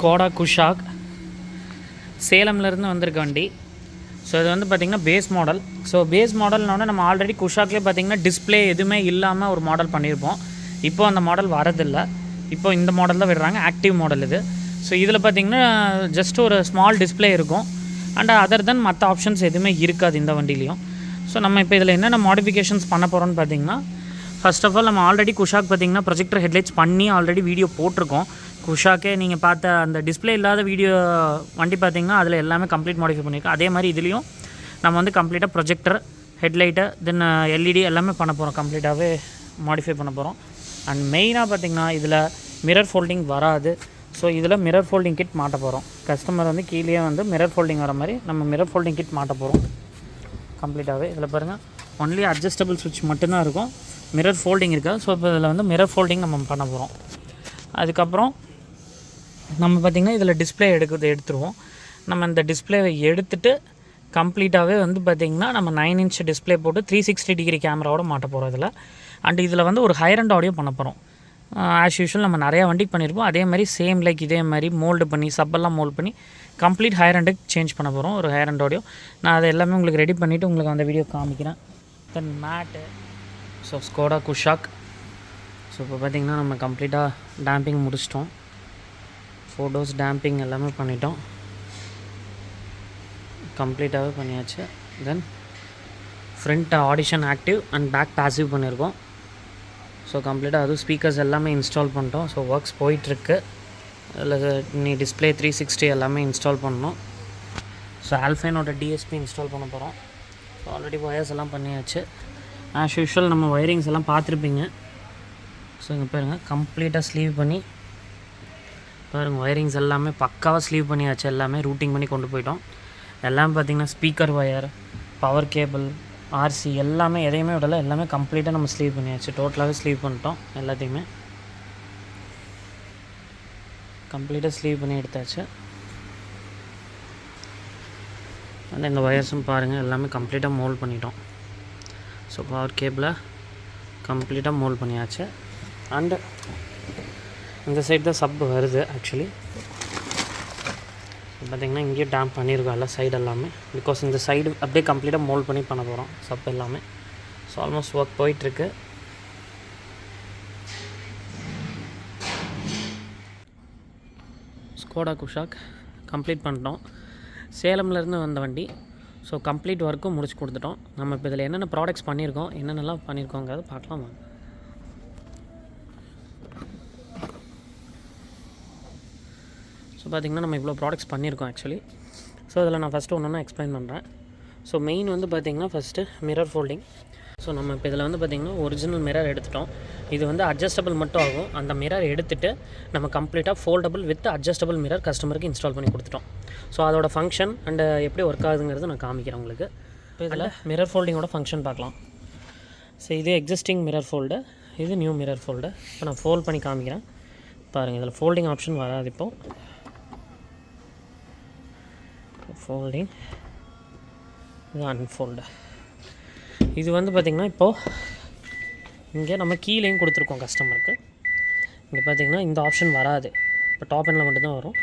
Skoda Kushaq சேலம்லேருந்து வந்திருக்க வண்டி. So இது வந்து பார்த்திங்கன்னா பேஸ் மாடல். ஸோ பேஸ் மாடல்னோட நம்ம ஆல்ரெடி குஷாக்லேயே பார்த்திங்கன்னா டிஸ்பிளே எதுவுமே இல்லாமல் ஒரு மாடல் பண்ணியிருப்போம். இப்போ அந்த மாடல் வரதில்லை. இப்போ இந்த மாடல் தான் விடுறாங்க, ஆக்டிவ் மாடல் இது. ஸோ இதில் பார்த்திங்கன்னா ஜஸ்ட் ஒரு ஸ்மால் டிஸ்பிளே இருக்கும். அண்ட் அதர் தென் மற்ற ஆப்ஷன்ஸ் எதுவுமே இருக்காது இந்த வண்டிலையும். ஸோ நம்ம இப்போ இதில் என்னென்ன மாடிஃபிகேஷன்ஸ் பண்ண போகிறோன்னு பார்த்திங்கன்னா, ஃபர்ஸ்ட் ஆஃப் ஆல் நம்ம ஆல்ரெடி குஷாக் பார்த்திங்கன்னா ப்ரொஜெக்டர் ஹெட்லைட்ஸ் பண்ணி ஆல்ரெடி வீடியோ போட்டிருக்கோம். குஷாக்கே நீங்கள் பார்த்த அந்த டிஸ்பிளே இல்லாத வீடியோ வண்டி பார்த்திங்கன்னா அதில் எல்லாமே கம்ப்ளீட் மாடிஃபை பண்ணியிருக்கோம். அதே மாதிரி இதுலேயும் நம்ம வந்து கம்ப்ளீட்டாக ப்ரொஜெக்டர் ஹெட்லைட்டு தென் எல்இடி எல்லாமே பண்ண போகிறோம், கம்ப்ளீட்டாகவே மாடிஃபை பண்ண போகிறோம். அண்ட் மெயினாக பார்த்திங்கன்னா இதில் மிரர் ஃபோல்டிங் வராது. ஸோ இதில் மிரர் ஃபோல்டிங் கிட் மாட்ட போகிறோம். கஸ்டமர் வந்து கீழே வந்து மிரர் ஃபோல்டிங் வர மாதிரி நம்ம மிரர் ஃபோல்டிங் கிட் மாட்ட போகிறோம் கம்ப்ளீட்டாகவே. இதில் பாருங்கள் ஒன்லி அட்ஜஸ்டபிள் சுவிட்ச் மட்டும்தான் இருக்கும், மிரர் ஃபோல்டிங் இருக்காது. ஸோ இப்போ இதில் வந்து மிரர் ஃபோல்டிங் நம்ம பண்ண போகிறோம். அதுக்கப்புறம் நம்ம பார்த்திங்கன்னா இதில் டிஸ்பிளே எடுத்துருவோம். நம்ம இந்த டிஸ்பிளேவை எடுத்துகிட்டு கம்ப்ளீட்டாகவே வந்து பார்த்திங்கன்னா நம்ம 9 inch டிஸ்பிளே போட்டு 360 degree கேமராவோட மாட்ட போகிறோம் இதில். அண்ட் இதில் வந்து ஒரு ஹையர் அண்ட் ஆடியோ பண்ண போகிறோம். ஆஸ் யூஷுவல் நம்ம நிறையா வண்டிக்கு பண்ணியிருப்போம். அதே மாதிரி சேம் லைக் இதே மாதிரி மோல்டு பண்ணி சப்பெல்லாம் மோல்டு பண்ணி கம்ப்ளீட் ஹையர் அண்டுக்கு சேஞ்ச் பண்ண போகிறோம், ஒரு ஹையர் அண்ட் ஆடியோ. நான் அதை எல்லாமே உங்களுக்கு ரெடி பண்ணிவிட்டு உங்களுக்கு அந்த வீடியோ காமிக்கிறேன். தென் மேட்டு, ஸோ ஸ்கோடா குஷாக். ஸோ இப்போ பார்த்திங்கன்னா நம்ம கம்ப்ளீட்டாக டேம்பிங் முடிச்சிட்டோம். ஃபோட்டோஸ் டேம்பிங் எல்லாமே பண்ணிட்டோம், கம்ப்ளீட்டாகவே பண்ணியாச்சு. Then front addition active and back passive பண்ணியிருக்கோம். ஸோ கம்ப்ளீட்டாக அதுவும் ஸ்பீக்கர்ஸ் எல்லாமே இன்ஸ்டால் பண்ணிட்டோம். ஸோ ஒர்க்ஸ் போயிட்டுருக்கு. அதில் நீ டிஸ்பிளே 360 எல்லாமே இன்ஸ்டால் பண்ணோம். ஸோ ஆல்ஃபைனோட டிஎஸ்பி இன்ஸ்டால் பண்ண போகிறோம். ஸோ ஆல்ரெடி ஒயர்ஸ் எல்லாம் பண்ணியாச்சு. ஆஸ் யூஷுவல் நம்ம ஒயரிங்ஸ் எல்லாம் பார்த்துருப்பீங்க. ஸோ இங்கே பாருங்கள் கம்ப்ளீட்டாக ஸ்லீவ் பண்ணி பாருங்கள், ஒயரிங்ஸ் எல்லாமே பக்காவாக ஸ்லீவ் பண்ணியாச்சு. எல்லாமே ரூட்டிங் பண்ணி கொண்டு போயிட்டோம். எல்லாமே பார்த்திங்கன்னா speaker wire, power cable, RC எல்லாமே எதையுமே விடலை, எல்லாமே கம்ப்ளீட்டாக நம்ம ஸ்லீவ் பண்ணியாச்சு. டோட்டலாகவே ஸ்லீவ் பண்ணிட்டோம். எல்லாத்தையுமே கம்ப்ளீட்டாக ஸ்லீவ் பண்ணி எடுத்தாச்சு. அண்ட் இந்த ஒயர்ஸும் பாருங்கள் எல்லாமே கம்ப்ளீட்டாக மோல்ட் பண்ணிட்டோம். ஸோ பவர் கேபிளை கம்ப்ளீட்டாக மோல்ட் பண்ணியாச்சு. அண்டு இந்த சைடு தான் சப் வருது. ஆக்சுவலி பார்த்திங்கன்னா இங்கேயும் டேம்ப் பண்ணியிருக்கோம் எல்லா சைடு எல்லாமே. பிகாஸ் இந்த சைடு அப்படியே கம்ப்ளீட்டாக மோல்ட் பண்ணி பண்ண போகிறோம் சப் எல்லாமே. ஸோ ஆல்மோஸ்ட் ஒர்க் போயிட்டுருக்கு. ஸ்கோடா குஷாக் கம்ப்ளீட் பண்ணிட்டோம். சேலம்லேருந்து வந்த வண்டி. ஸோ கம்ப்ளீட் ஒர்க்கும் முடிச்சு கொடுத்துட்டோம். நம்ம இப்போ இதில் என்னென்ன ப்ராடக்ட்ஸ் பண்ணியிருக்கோம், என்னென்னலாம் பண்ணியிருக்கோங்கிறத பார்க்கலாமா. ஸோ பார்த்திங்கன்னா நம்ம இவ்வளோ ப்ராடக்ட்ஸ் பண்ணியிருக்கோம் ஆக்சுவலி. ஸோ அதில் நான் ஃபஸ்ட்டு ஒன்று எக்ஸ்பிளைன் பண்ணுறேன். ஸோ மெயின் வந்து பார்த்திங்கன்னா ஃபஸ்ட்டு மிரர் ஃபோல்டிங். ஸோ நம்ம இப்போ இதில் வந்து பார்த்திங்கன்னா ஒரிஜினல் மிரர் எடுத்துட்டோம். இது வந்து அட்ஜஸ்டபிள் மட்டும் ஆகும். அந்த மிரர் எடுத்துகிட்டு நம்ம கம்ப்ளீட்டாக ஃபோல்டபுள் வித் அட்ஜஸ்டபிள் மிரர் கஸ்டமருக்கு இன்ஸ்டால் பண்ணி கொடுத்துட்டோம். ஸோ அதோட ஃபங்க்ஷன் அண்டு எப்படி ஒர்க் ஆகுதுங்கிறது நான் காமிக்கிறேன் உங்களுக்கு. இப்போ இதில் மிரர் ஃபோல்டிங்கோட ஃபங்க்ஷன் பார்க்கலாம். ஸோ இது எக்ஸிஸ்டிங் மிரர் ஃபோல்டு, இது நியூ மிரர் ஃபோல்டு. இப்போ நான் ஃபோல்ட் பண்ணி காமிக்கிறேன் பாருங்கள். இதில் ஃபோல்டிங் ஆப்ஷன் வராது. இப்போது ஃபோல்டிங், இது அன்ஃபோல்டு. இது வந்து பார்த்திங்கன்னா இப்போது இங்கே நம்ம கீழேயும் கொடுத்துருக்கோம் கஸ்டமருக்கு. இங்கே பார்த்திங்கன்னா இந்த ஆப்ஷன் வராது, இப்போ டாப் எண்டில் மட்டும்தான் வரும்.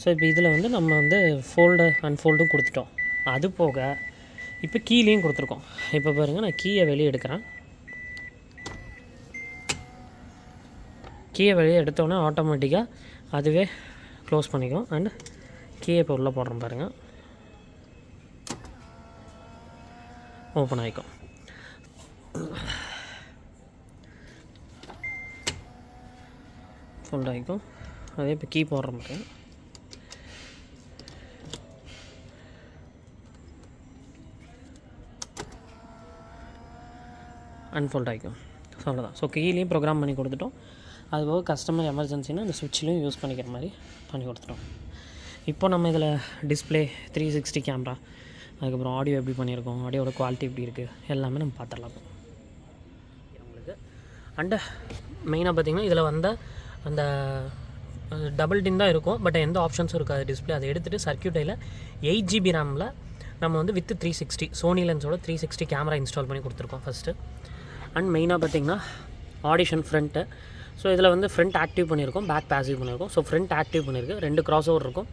ஸோ இப்போ இதில் வந்து நம்ம வந்து ஃபோல்டு அன்ஃபோல்டும் கொடுத்துட்டோம். அது போக இப்போ கீழேயும் கொடுத்துருக்கோம். இப்போ பாருங்கள் நான் கீயை வெளியே எடுக்கிறேன். கீயை வெளியே எடுத்தோன்னே ஆட்டோமேட்டிக்காக அதுவே க்ளோஸ் பண்ணிக்கும். அண்டு கீயை இப்போ உள்ளே போடுறோம் பாருங்கள், ஓப்பன் ஆகிக்கும். ஃபோல்ட் ஆகிக்கும். அதே இப்போ கீ போடுற மாதிரி அன்ஃபோல்ட் ஆகிக்கும். ஸோ அவ்வளோதான். ஸோ கீழேயும் ப்ரோக்ராம் பண்ணி கொடுத்துட்டோம். அதுபோக கஸ்டமர் எமர்ஜென்சின்னா இந்த சுவிட்சிலையும் யூஸ் பண்ணிக்கிற மாதிரி பண்ணி கொடுத்துட்டோம். இப்போ நம்ம இதில் டிஸ்பிளே 360 கேமரா, அதுக்கப்புறம் ஆடியோ எப்படி பண்ணியிருக்கோம், ஆடியோட குவாலிட்டி எப்படி இருக்குது எல்லாமே நம்ம பார்த்துடலாம் உங்களுக்கு. அண்டு மெயினாக பார்த்திங்கன்னா இதில் வந்த அந்த டபுள் டின் தான் இருக்கும், பட் எந்த ஆப்ஷன்ஸும் இருக்காது டிஸ்பிளே. அதை எடுத்துகிட்டு சர்க்யூட்டில் 8 GB ரேமில் நம்ம வந்து வித் 360 சோனி லென்ஸோட 360 கேமரா இன்ஸ்டால் பண்ணி கொடுத்துருக்கோம் ஃபஸ்ட்டு. அண்ட் மெயினாக பார்த்திங்கன்னா ஆடிஷன் ஃப்ரண்ட்டு. ஸோ இதில் வந்து ஃப்ரண்ட் ஆக்டிவ் பண்ணியிருக்கோம், பேக் பாசிவ் பண்ணியிருக்கோம். ஸோ ஃப்ரண்ட் ஆக்டிவ் பண்ணியிருக்கு, 2 கிராஸ் ஓவர் இருக்கும்.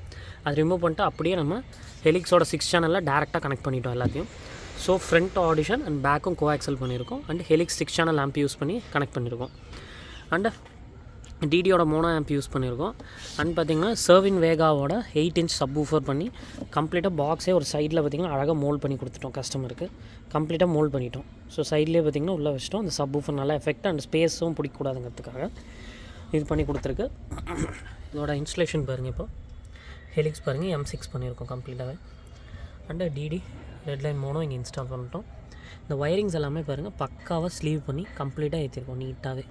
அது ரிமூவ் பண்ணிட்டு அப்படியே நம்ம ஹெலிக்ஸோட 6 சேனலில் டேரெக்டாக கனெக்ட் பண்ணிட்டோம் எல்லாத்தையும். ஸோ ஃப்ரண்ட் ஆடிஷன் அண்ட் பேக்கும் கோஆக்சல் பண்ணியிருக்கோம். And helix 6 channel amp use பண்ணி கனெக்ட் பண்ணியிருக்கோம். அண்டு டிடியோட மோனோ ஆம்ப் யூஸ் பண்ணியிருக்கோம். அண்ட் பார்த்திங்கன்னா Cerwin வேகாவோட 8 inch சப்வூஃபர் பண்ணி கம்ப்ளீட்டாக பாக்ஸே ஒரு சைடில் பார்த்திங்கன்னா அழகாக மோல்ட் பண்ணி கொடுத்துட்டோம் கஸ்டமருக்கு. கம்ப்ளீட்டாக மோல்ட் பண்ணிட்டோம். ஸோ சைட்லேயே பார்த்திங்கன்னா உள்ளே வச்சிட்டோம். அந்த சப்வூஃபர் நல்லா எஃபெக்ட் அண்ட் ஸ்பேஸும் பிடிக்கக்கூடாதுங்கிறதுக்காக இது பண்ணி கொடுத்துருக்கு. இதோட இன்ஸ்டலேஷன் பாருங்கள். இப்போ ஹெலிக்ஸ் பாருங்கள், M6 பண்ணியிருக்கோம் கம்ப்ளீட்டாகவே. அண்டு டிடி ரெட்லைன் மோனோ இங்கே இன்ஸ்டால் பண்ணிட்டோம். இந்த ஒயரிங்ஸ் எல்லாமே பாருங்கள் பக்காவாக ஸ்லீவ் பண்ணி கம்ப்ளீட்டாக ஏற்றிருக்கோம் நீட்டாகவே.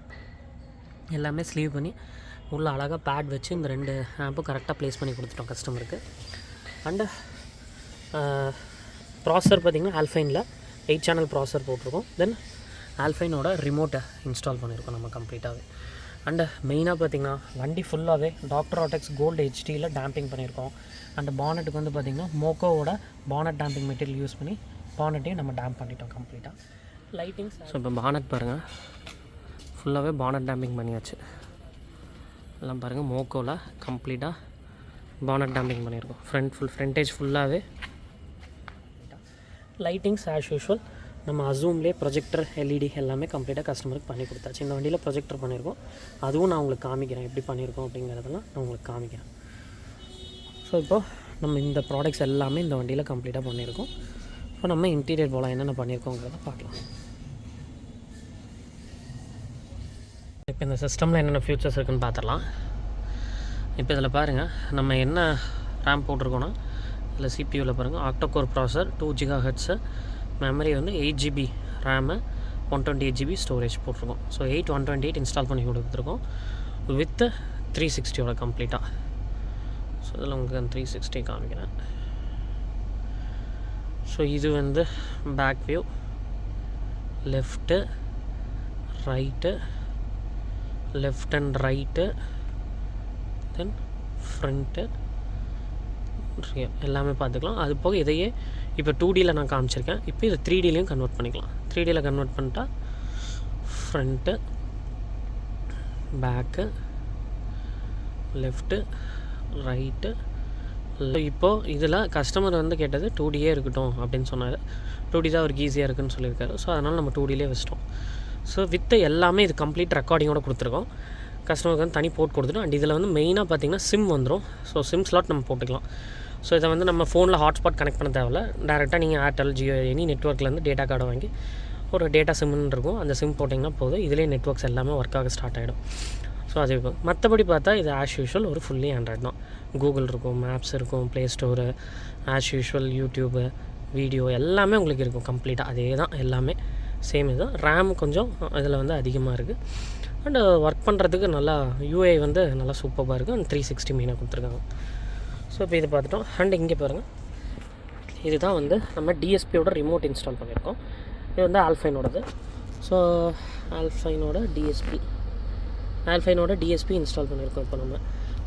எல்லாமே ஸ்லீவ் பண்ணி உள்ள அழகாக பேட் வச்சு இந்த 2 ஆம்பும் கரெக்டாக ப்ளேஸ் பண்ணி கொடுத்துட்டோம் கஸ்டமருக்கு. அண்டு ப்ராசர் பார்த்திங்கன்னா ஆல்ஃபைனில் 8 சேனல் ப்ராசர் போட்டிருக்கோம். தென் ஆல்ஃபைனோட ரிமோட்டை இன்ஸ்டால் பண்ணியிருக்கோம் நம்ம கம்ப்ளீட்டாகவே. அண்டு மெயினாக பார்த்திங்கன்னா வண்டி ஃபுல்லாகவே Dr.Artex கோல்டு ஹெச்டியில் டேம்பிங் பண்ணியிருக்கோம். அண்டு பானட்டுக்கு வந்து பார்த்திங்கன்னா மோக்கோவோட பானட் டேம்பிங் மெட்டீரியல் யூஸ் பண்ணி பானட்டையும் நம்ம டேம்ப் பண்ணிட்டோம் கம்ப்ளீட்டாக. லைட்டிங்ஸ் ஸோ இப்போ பானட் பாருங்கள் ஃபுல்லாகவே பானட் டேம்பிங் பண்ணியாச்சு. எல்லாம் பாருங்கள் மோக்கோவில் கம்ப்ளீட்டாக பானட் டேம்பிங் பண்ணியிருக்கோம். ஃப்ரண்டேஜ் ஃபுல்லாகவே. லைட்டிங்ஸ் ஆஸ் யூஷுவல் நம்ம அசூம்லேயே ப்ரொஜெக்டர் எல்இடி எல்லாமே கம்ப்ளீட்டாக கஸ்டமருக்கு பண்ணி கொடுத்தாச்சு. இந்த வண்டியில் ப்ரொஜெக்டர் பண்ணியிருக்கோம், அதுவும் நான் உங்களுக்கு காமிக்கிறேன் எப்படி பண்ணியிருக்கோம் அப்படிங்கிறதெல்லாம் நான் உங்களுக்கு காமிக்கிறேன். ஸோ இப்போது நம்ம இந்த ப்ராடக்ட்ஸ் எல்லாமே இந்த வண்டியில் கம்ப்ளீட்டாக பண்ணியிருக்கோம். இப்போ நம்ம இன்டீரியர் போகலாம் என்னென்ன பண்ணியிருக்கோங்கிறத பார்க்கலாம். இப்போ இந்த சிஸ்டமில் என்னென்ன ஃபியூச்சர்ஸ் இருக்குதுன்னு பார்த்துடலாம். இப்போ இதில் பாருங்கள் நம்ம என்ன ரேம் போட்டிருக்கோன்னா இதில் சிபியூவில் பாருங்கள் ஆக்டோகோர் ப்ராசர் 2 GHz, மெமரி வந்து 8 GB ரேமு, 128 GB ஸ்டோரேஜ் போட்டிருக்கோம். ஸோ 128 இன்ஸ்டால் பண்ணி கொடுத்துருக்கோம் வித் 360 கம்ப்ளீட்டாக. ஸோ இதில் உங்களுக்கு 360 காமிக்கிறேன். ஸோ இது வந்து back view, left right, left and right, then front எல்லாமே பார்த்துக்கலாம். அது போக இதையே இப்போ 2Dயில் நான் காமிச்சிருக்கேன். இப்போ இதை 3Dலையும் கன்வெர்ட் பண்ணிக்கலாம். 3Dயில் கன்வெர்ட் பண்ணிட்டா ஃப்ரண்ட்டு, பேக்கு, லெஃப்ட்டு, ரைட்டு. இப்போது இதில் கஸ்டமர் வந்து கேட்டது 2Dயே இருக்கட்டும் அப்படின்னு சொன்னார். 2D தான் அவருக்கு ஈஸியாக இருக்குதுன்னு சொல்லியிருக்காரு. ஸோ அதனால் நம்ம 2Dலே வச்சிட்டோம். ஸோ வித் எல்லாமே இது கம்ப்ளீட் ரெக்கார்டிங்கோடு கொடுத்துருக்கோம். கஸ்டமருக்கு வந்து தனி போர்ட் கொடுத்துட்டோம். அண்ட் இதில் வந்து மெயினாக பார்த்திங்கன்னா சிம் வந்துடும். ஸோ சிம் ஸ்லாட் நம்ம போட்டுக்கலாம். ஸோ இதை வந்து நம்ம ஃபோனில் ஹாட்ஸ்பாட் கனெக்ட் பண்ண தேவையில்ல. டேரெக்டாக நீங்கள் ஏர்டெல், ஜியோ எனி நெட்ஒர்க்லேருந்து டேட்டா கார்டை வாங்கி ஒரு டேட்டா சிம்னு இருக்கும், அந்த சிம் போட்டிங்கன்னா போதும். இதிலே நெட்ஒர்க்ஸ் எல்லாமே ஒர்க் ஆக ஸ்டார்ட் ஆகிடும். ஸோ அது இப்போ மற்றபடி பார்த்தா இது ஆஸ் யூஷுவல் ஒரு ஃபுல்லி ஆண்ட்ராய்டு தான். கூகுள் இருக்கும், மேப்ஸ் இருக்கும், play store, as usual YouTube, video எல்லாமே உங்களுக்கு இருக்கும் கம்ப்ளீட்டாக. அதே தான் எல்லாமே சேம் இதுதான். ரேம் கொஞ்சம் இதில் வந்து அதிகமாக இருக்குது. அண்டு ஒர்க் பண்ணுறதுக்கு நல்லா யூஐ வந்து நல்லா சூப்பராக இருக்குது. அண்ட் 360 மெயினாக கொடுத்துருக்காங்க. ஸோ இப்போ இது பார்த்துட்டோம். அண்ட் இங்கே பாருங்கள், இதுதான் வந்து நம்ம டிஎஸ்பியோட ரிமோட் இன்ஸ்டால் பண்ணியிருக்கோம். இது வந்து ஆல்ஃபைனோடது. ஸோ ஆல்ஃபைனோட டிஎஸ்பி இன்ஸ்டால் பண்ணியிருக்கோம் இப்போ நம்ம.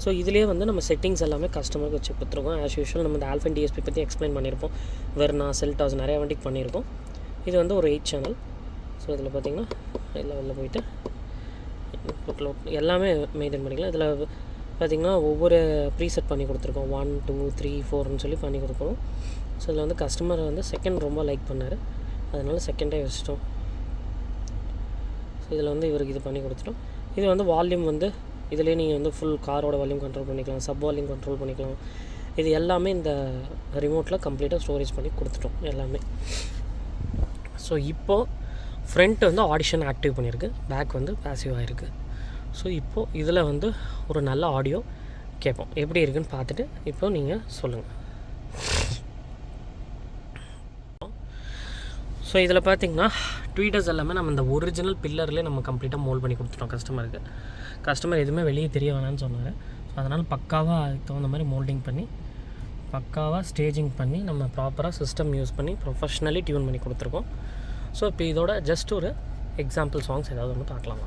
ஸோ இதிலே வந்து நம்ம செட்டிங்ஸ் எல்லாமே கஸ்டமருக்கு வச்சு கொடுத்துருக்கோம். ஆஸ் யூஷுவல் நம்ம இந்த ஆல்ஃபைன் டிஎஸ்பி பற்றி எக்ஸ்பிளைன் பண்ணியிருப்போம். வெர்னா, செல்டாஸ் நிறையா வண்டிக்கு பண்ணியிருக்கோம். இது வந்து ஒரு 8 சேனல். ஸோ இதில் பார்த்திங்கன்னா வெளில போயிட்டு எல்லாமே மெயின்டைன் பண்ணிக்கலாம். இதில் பார்த்திங்கன்னா ஒவ்வொரு ப்ரீசெட் பண்ணி கொடுத்துருக்கோம். 1, 2, 3, 4ன்னு சொல்லி பண்ணி கொடுக்குறோம். ஸோ இதில் வந்து கஸ்டமர் வந்து செகண்ட் ரொம்ப லைக் பண்ணார், அதனால் செகண்டே வச்சிட்டோம். ஸோ இதில் வந்து இவருக்கு இது பண்ணி கொடுத்துட்டோம். இது வந்து வால்யூம் வந்து இதிலே நீங்கள் வந்து ஃபுல் காரோட வால்யூம் கண்ட்ரோல் பண்ணிக்கலாம், சப் வால்யூம் கண்ட்ரோல் பண்ணிக்கலாம். இது எல்லாமே இந்த ரிமோட்டில் கம்ப்ளீட்டாக ஸ்டோரேஜ் பண்ணி கொடுத்துட்டோம் எல்லாமே. ஸோ இப்போது ஃப்ரண்ட் வந்து ஆடிஷன் ஆக்டிவ் பண்ணியிருக்கு, பேக் வந்து பாசிவாக இருக்குது. ஸோ இப்போது இதில் வந்து ஒரு நல்ல ஆடியோ கேட்போம். எப்படி இருக்குதுன்னு பார்த்துட்டு இப்போ நீங்கள் சொல்லுங்கள். ஸோ இதில் பார்த்திங்கன்னா ட்வீட்டர்ஸ் எல்லாமே நம்ம இந்த ஒரிஜினல் பில்லர்லேயே நம்ம கம்ப்ளீட்டாக மோல்ட் பண்ணி கொடுத்துட்டோம் கஸ்டமருக்கு. கஸ்டமர் எதுவுமே வெளியே தெரிய வேணான்னு சொன்னார். ஸோ அதனால் பக்காவாக அதுக்கு தகுந்த மாதிரி மோல்டிங் பண்ணி பக்காவாக ஸ்டேஜிங் பண்ணி நம்ம ப்ராப்பராக சிஸ்டம் யூஸ் பண்ணி ப்ரொஃபஷ்னலி டியூன் பண்ணி கொடுத்துருக்கோம். ஸோ இப்போ இதோட ஜஸ்ட் ஒரு எக்ஸாம்பிள் சாங்ஸ் ஏதாவது ஒன்று பார்க்கலாம்.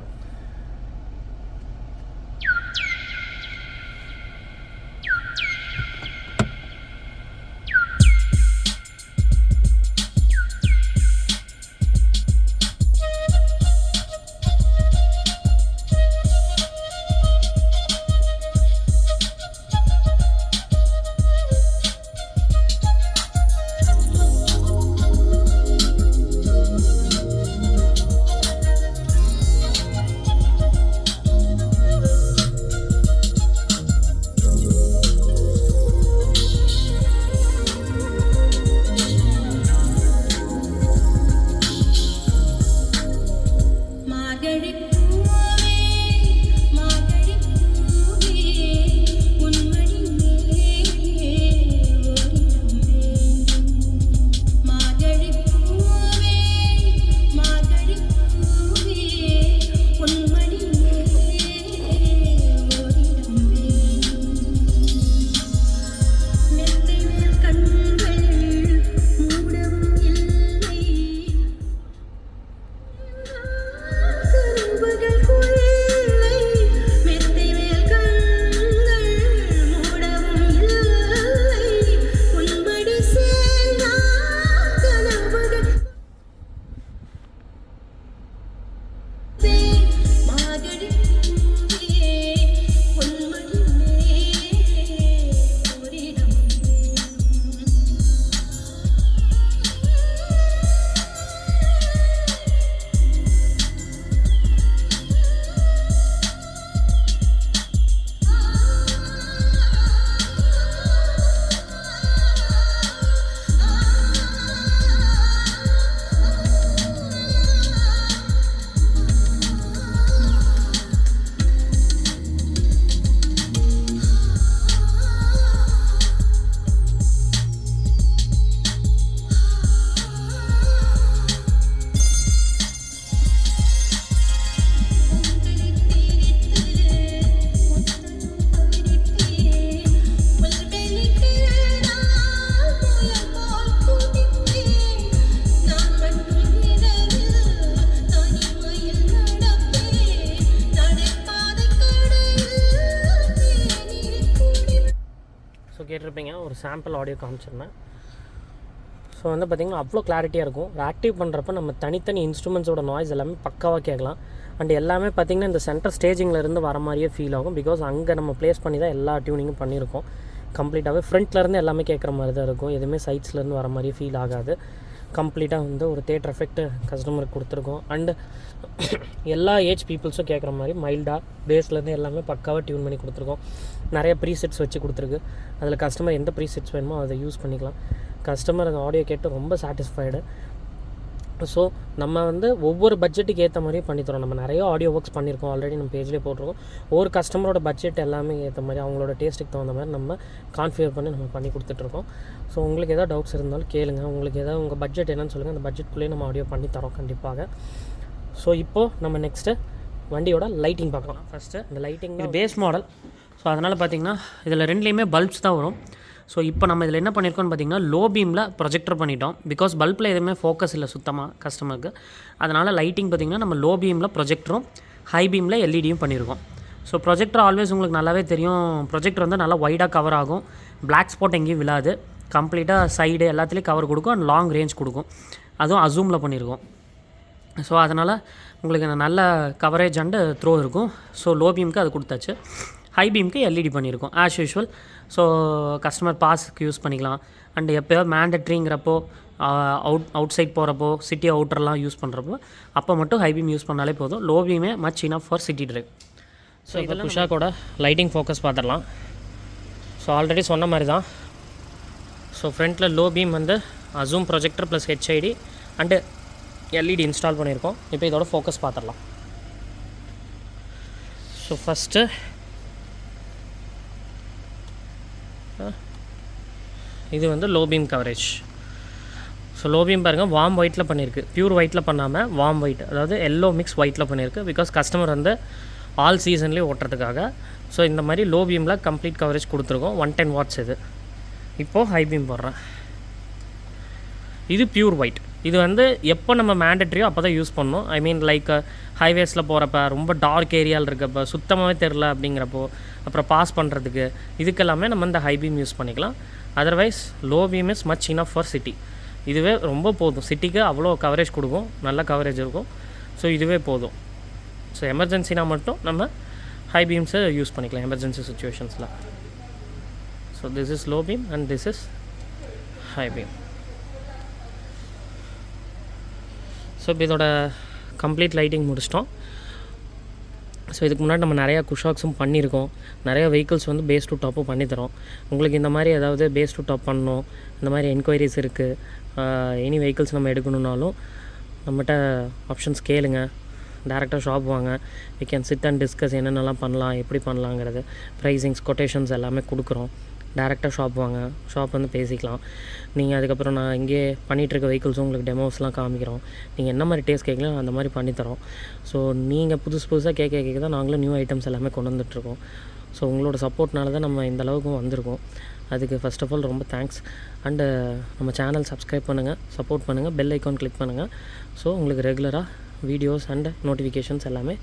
ஒரு சாம்பிள் ஆடியோ காமிச்சிருந்தேன். ஸோ வந்து பார்த்திங்கன்னா அவ்வளோ கிளாரிட்டியாக இருக்கும். ஆக்டிவ் பண்ணுறப்ப நம்ம தனித்தனி இன்ஸ்ட்ருமெண்ட்ஸோட நாய்ஸ் எல்லாமே பக்காவாக கேட்கலாம். அண்ட் எல்லாமே பார்த்திங்கன்னா இந்த சென்டர் ஸ்டேஜிங்லேருந்து வர மாதிரியே ஃபீல் ஆகும். பிகாஸ் அங்கே நம்ம ப்ளேஸ் பண்ணி தான் எல்லா டியூனிங்கும் பண்ணியிருக்கோம். கம்ப்ளீட்டாகவே ஃப்ரண்ட்லேருந்து எல்லாமே கேட்குற மாதிரி தான் இருக்கும். எதுவுமே சைட்ஸ்லேருந்து வர மாதிரியே ஃபீல் ஆகாது. கம்ப்ளீட்டாக வந்து ஒரு தேட்டர் எஃபெக்ட்டு கஸ்டமருக்கு கொடுத்துருக்கோம். அண்டு எல்லா ஏஜ் பீப்புள்ஸும் கேட்குற மாதிரி மைல்டாக பேஸ்லேருந்து எல்லாமே பக்காவாக டியூன் பண்ணி கொடுத்துருக்கோம். நிறைய ப்ரீசெட்ஸ் வச்சு கொடுத்துருக்கு. அதில் கஸ்டமர் எந்த ப்ரீசெட்ஸ் வேணுமோ அதை யூஸ் பண்ணிக்கலாம். கஸ்டமர் அந்த ஆடியோ கேட்டு ரொம்ப சாட்டிஸ்ஃபைடு. ஸோ நம்ம வந்து ஒவ்வொரு பட்ஜெட்டுக்கு ஏற்ற மாதிரியே பண்ணித்தரோம். நம்ம நிறைய ஆடியோ ஒர்க்ஸ் பண்ணியிருக்கோம், ஆல்ரெடி நம்ம பேஜ்லேயே போட்டிருக்கோம். ஒவ்வொரு கஸ்டமரோட பட்ஜெட் எல்லாமே ஏற்ற மாதிரி அவங்களோட டேஸ்ட்டுக்கு தகுந்த மாதிரி நம்ம கான்ஃபிகர் பண்ணி நம்ம பண்ணி கொடுத்துட்ருக்கோம். ஸோ உங்களுக்கு எதாவது டவுட்ஸ் இருந்தாலும் கேளுங்க. உங்களுக்கு எதாவது உங்கள் பட்ஜெட் என்னன்னு சொல்லுங்கள். அந்த பட்ஜெட்குள்ளேயே நம்ம ஆடியோ பண்ணி தரோம் கண்டிப்பாக. ஸோ இப்போது நம்ம நெக்ஸ்ட்டு வண்டியோட லைட்டிங் பார்க்கலாம். ஃபஸ்ட்டு இந்த லைட்டிங் இது பேஸ் மாடல். ஸோ அதனால் பார்த்திங்கன்னா இதில் ரெண்டுலேயுமே பல்ப்ஸ் தான் வரும். ஸோ இப்போ நம்ம இதில் என்ன பண்ணியிருக்கோம்னு பார்த்திங்கன்னா லோ பீமில் ப்ரொஜெக்டர் பண்ணிட்டோம். பிகாஸ் பல்பில் எதுவுமே ஃபோக்கஸ் இல்லை சுத்தமாக கஸ்டமருக்கு. அதனால் லைட்டிங் பார்த்திங்கன்னா நம்ம லோ பீமில் ப்ரொஜெக்டரும் ஹை பீமில் எல்இடியும் பண்ணியிருக்கோம். ஸோ ப்ரொஜெக்டர் ஆல்வேஸ் உங்களுக்கு நல்லாவே தெரியும். ப்ரொஜெக்டர் வந்து நல்லா வைடாக கவர் ஆகும். பிளாக் ஸ்பாட் எங்கேயும் விழாது. கம்ப்ளீட்டாக சைடு எல்லாத்துலேயும் கவர் கொடுக்கும். அண்ட் லாங் ரேஞ்ச் கொடுக்கும். அதுவும் அசூமில் பண்ணியிருக்கோம். ஸோ அதனால் உங்களுக்கு நல்ல கவரேஜ் அண்டு த்ரோ இருக்கும். ஸோ லோ பீமுக்கு அது கொடுத்தாச்சு. ஹை பீமுக்கு எல்இடி பண்ணியிருக்கோம் ஆஸ் யூஷுவல். ஸோ கஸ்டமர் பாஸுக்கு யூஸ் பண்ணிக்கலாம். அண்ட் எப்போயோ மேண்டட்ரிங்கிறப்போ அவுட் சைட் போகிறப்போ சிட்டி அவுட்டர்லாம் யூஸ் பண்ணுறப்போ அப்போ மட்டும் ஹை பீம் யூஸ் பண்ணாலே போதும். லோ பீமே much enough for city drive. So இதில் குஷாக்கோட லைட்டிங் ஃபோக்கஸ் பார்த்துடலாம். ஸோ ஆல்ரெடி சொன்ன மாதிரி தான். ஸோ ஃப்ரண்ட்டில் லோ பீம் வந்து அசூம் projector plus HID and LED install பண்ணியிருக்கோம். இப்போ இதோட ஃபோக்கஸ் பார்த்துடலாம். ஸோ ஃபஸ்ட்டு இது வந்து low beam coverage. So low beam பாருங்கள் வார்ம் ஒயிட்டில் பண்ணியிருக்கு. பியூர் ஒயிட்டில் பண்ணாமல் வார்ம் ஒயிட், அதாவது எல்லோ மிக்ஸ் ஒயிட்டில் பண்ணியிருக்கு. பிகாஸ் கஸ்டமர் வந்து ஆல் சீசன்லேயே ஓட்டுறதுக்காக. ஸோ இந்த மாதிரி லோ பீமில் கம்ப்ளீட் கவரேஜ் கொடுத்துருக்கோம். 110 வாட்ஸ் இது. இப்போது ஹை பீம் போடுறேன். இது பியூர் ஒயிட். இது வந்து எப்போ நம்ம மேண்டட்ரியோ அப்போ தான் யூஸ் பண்ணணும். ஐ மீன் லைக் ஹைவேஸில் போகிறப்ப ரொம்ப டார்க் ஏரியாவில் இருக்கப்போ சுத்தமாகவே தெரில அப்படிங்கிறப்போ அப்புறம் பாஸ் பண்ணுறதுக்கு இதுக்கெல்லாமே நம்ம இந்த ஹை பீம் யூஸ் பண்ணிக்கலாம். Otherwise low beam is much enough for city. இதுவே ரொம்ப போதும். சிட்டிக்கு அவ்வளோ கவரேஜ் கொடுக்கும், நல்ல கவரேஜ் இருக்கும். ஸோ இதுவே போதும். ஸோ எமர்ஜென்சினா மட்டும் நம்ம ஹை பீம்ஸை யூஸ் பண்ணிக்கலாம் எமர்ஜென்சி சுச்சுவேஷன்ஸில். So this is low beam and this is high beam. So இப்போ இதோட கம்ப்ளீட் லைட்டிங் முடிச்சிட்டோம். ஸோ இதுக்கு முன்னாடி நம்ம நிறையா குஷாக்ஸும் பண்ணியிருக்கோம். நிறையா வெஹிக்கிள்ஸ் வந்து பேஸ் டு டாப்பும் பண்ணித்தரோம். உங்களுக்கு இந்த மாதிரி ஏதாவது பேஸ் டு டாப் பண்ணணும், இந்த மாதிரி என்கொயரிஸ் இருக்குது, எனி வெஹிக்கிள்ஸ் நம்ம எடுக்கணுன்னாலும் நம்மகிட்ட ஆப்ஷன்ஸ் கேளுங்க. டேரெக்டாக ஷாப் வாங்க. We can sit and discuss என்னென்னலாம் பண்ணலாம், எப்படி பண்ணலாங்கிறது, ப்ரைஸிங்ஸ், கொட்டேஷன்ஸ் எல்லாமே கொடுக்குறோம். டேரெக்டாக ஷாப் வாங்க, ஷாப் வந்து பேசிக்கலாம். நீங்கள் அதுக்கப்புறம் நான் இங்கே பண்ணிகிட்ருக்க வெஹிக்கிள்ஸும் உங்களுக்கு டெமோஸ்லாம் காமிக்கிறோம். நீங்கள் என்ன மாதிரி டேஸ்ட் கேட்கலாம் அந்த மாதிரி பண்ணித்தரோம். ஸோ நீங்கள் புதுசாக கேட்க தான் நாங்களும் நியூ ஐட்டம்ஸ் எல்லாமே கொண்டு வந்துட்ருக்கோம். ஸோ உங்களோட சப்போர்ட்னால தான் நம்ம இந்த அளவுக்கும் வந்திருக்கோம். அதுக்கு ஃபர்ஸ்ட் ஆஃப் ஆல் ரொம்ப தேங்க்ஸ். அண்டு நம்ம சேனல் சப்ஸ்கிரைப் பண்ணுங்கள், சப்போர்ட் பண்ணுங்கள், பெல் ஐக்கான் கிளிக் பண்ணுங்கள். ஸோ உங்களுக்கு ரெகுலராக வீடியோஸ் அண்ட் நோட்டிஃபிகேஷன்ஸ் எல்லாமே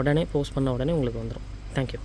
உடனே போஸ்ட் பண்ண உடனே உங்களுக்கு வந்துடும். தேங்க்யூ.